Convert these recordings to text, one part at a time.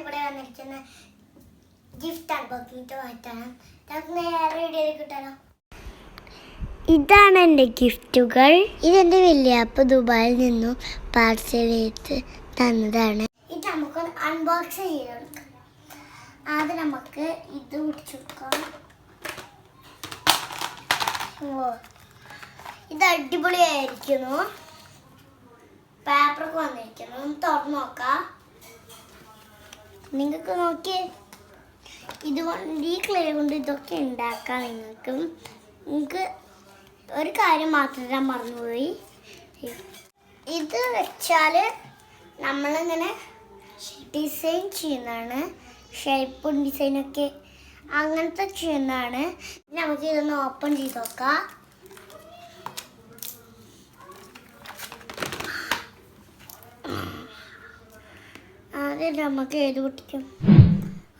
ഇവിടെ വന്നിരിക്കുന്ന gift unboxing മാറ്റാണ്. നമുക്ക് നേരെ വീഡിയോയിൽ കിട്ടാലോ. ഇതാണ് എൻ്റെ ഗിഫ്റ്റുകൾ. ഇതെൻ്റെ വല്യപ്പ ദുബായിൽ നിന്നും പാർസൽ ചെയ്ത് തന്നതാണ്. ഇത് നമുക്കൊന്ന് അൺബോക്സ് ചെയ്തെടുക്കാം. ആദ്യം നമുക്ക് ഇത് പിടിച്ചു കൊടുക്കാം. ഇത് അടിപൊളിയായിരിക്കുന്നു. പേപ്പറൊക്കെ വന്നിരിക്കുന്നു. തുറന്നു നോക്കാം. നിങ്ങൾക്ക് നോക്കി ഇതുകൊണ്ട് ഈ ക്ലേ കൊണ്ട് ഇതൊക്കെ ഉണ്ടാക്കാം. നിങ്ങൾക്ക് ഒരു കാര്യം മാത്രം ഞാൻ മറന്നുപോയി. ഇത് വെച്ചാൽ നമ്മളിങ്ങനെ ഡിസൈൻ ചെയ്യുന്നതാണ്. ഷേപ്പും ഡിസൈനൊക്കെ അങ്ങനത്തെ ചെയ്യുന്നതാണ്. നമുക്ക് ഇതൊന്ന് ഓപ്പൺ ചെയ്ത് നോക്കാം. ആദ്യം നമുക്ക് ഏത് പൊട്ടിക്കും?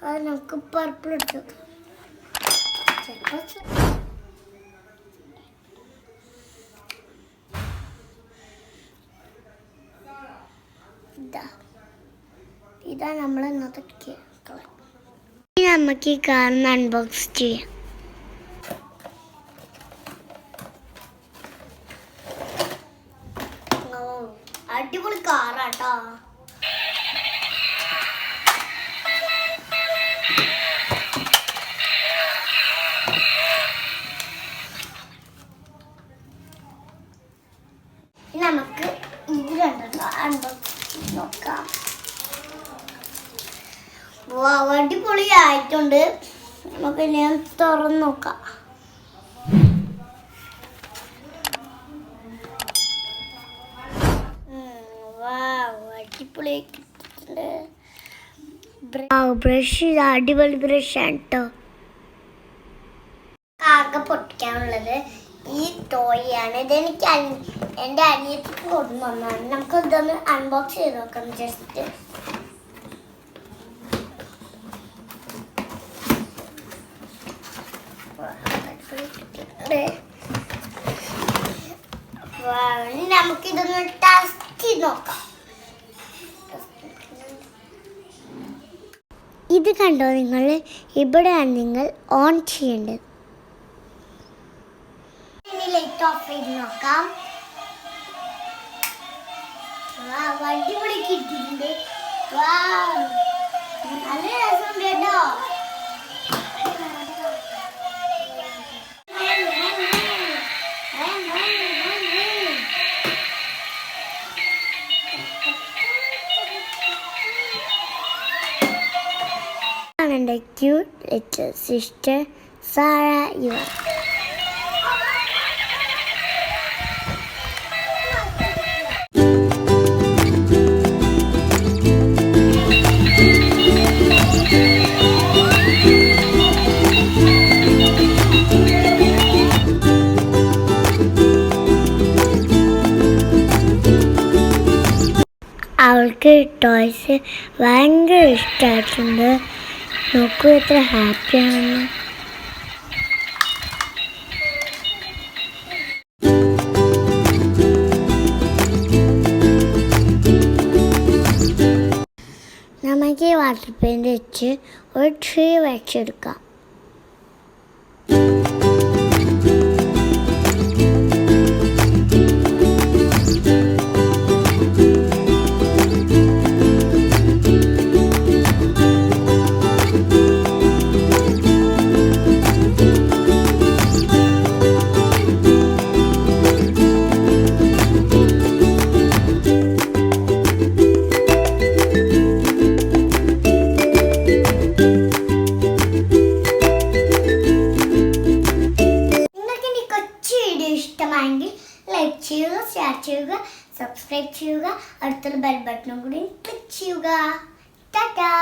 അത് നമുക്ക് പർപ്പിൾ എടുത്ത് വെക്കാം. ഇതാ നമ്മൾ ഇന്നത്തെ നമുക്ക് ഈ കാറിന് അൺബോക്സ് ചെയ്യാം. അടിപൊളി കാറാട്ടോ. നമുക്ക് ഇത് കണ്ടോ അൺബോക്സ് നോക്കാം. അടിപൊളിയായിട്ടുണ്ട്. നമുക്ക് ഞാൻ തുറന്ന് നോക്കാം. അടിപൊളിയായിട്ടുണ്ട്. ബ്രഷ് അടിപൊളി ബ്രഷാണ് കേട്ടോ. ആകെ പൊട്ടിക്കാനുള്ളത് ഈ ടോയാണ്. ഇതെനിക്ക് എൻ്റെ അനിയത്തിക്ക് കൊണ്ടുവന്നതാണ്. നമുക്ക് ഇതൊന്ന് അൺബോക്സ് ചെയ്ത് നോക്കാം. ജസ്റ്റ് നമുക്കിതൊന്ന് ടെസ്റ്റ് ചെയ്ത് നോക്കാം. ഇത് കണ്ടോ നിങ്ങൾ? ഇവിടെയാണ് നിങ്ങൾ ഓൺ ചെയ്യേണ്ടത്. ലൈറ്റ് ഓഫ് ചെയ്ത് നോക്കാം. അടിപൊളി കിട്ടിയിട്ടുണ്ട്. നല്ല രസമുണ്ട് കേട്ടോ. എൻ്റെ ക്യൂട്ട് ലിറ്റിൽ സിസ്റ്റർ സാറ യുവ. അവൾക്ക് ടോയ്സ് ഭയങ്കര ഇഷ്ടമായിട്ടുണ്ട്. നോക്കൂ എത്ര ഹാപ്പിയാണെന്ന്. നമുക്ക് ഈ വാട്ടർ പെയിൻറ് വെച്ച് ഒരു ട്രീ വരച്ചെടുക്കാം. ഇഷ്ടമായെങ്കിൽ ലൈക്ക് ചെയ്യുക, ഷെയർ ചെയ്യുക, സബ്സ്ക്രൈബ് ചെയ്യുക. അടുത്തുള്ള ബെൽ ബട്ടണും കൂടി ക്ലിക്ക് ചെയ്യുക. ടാറ്റാ.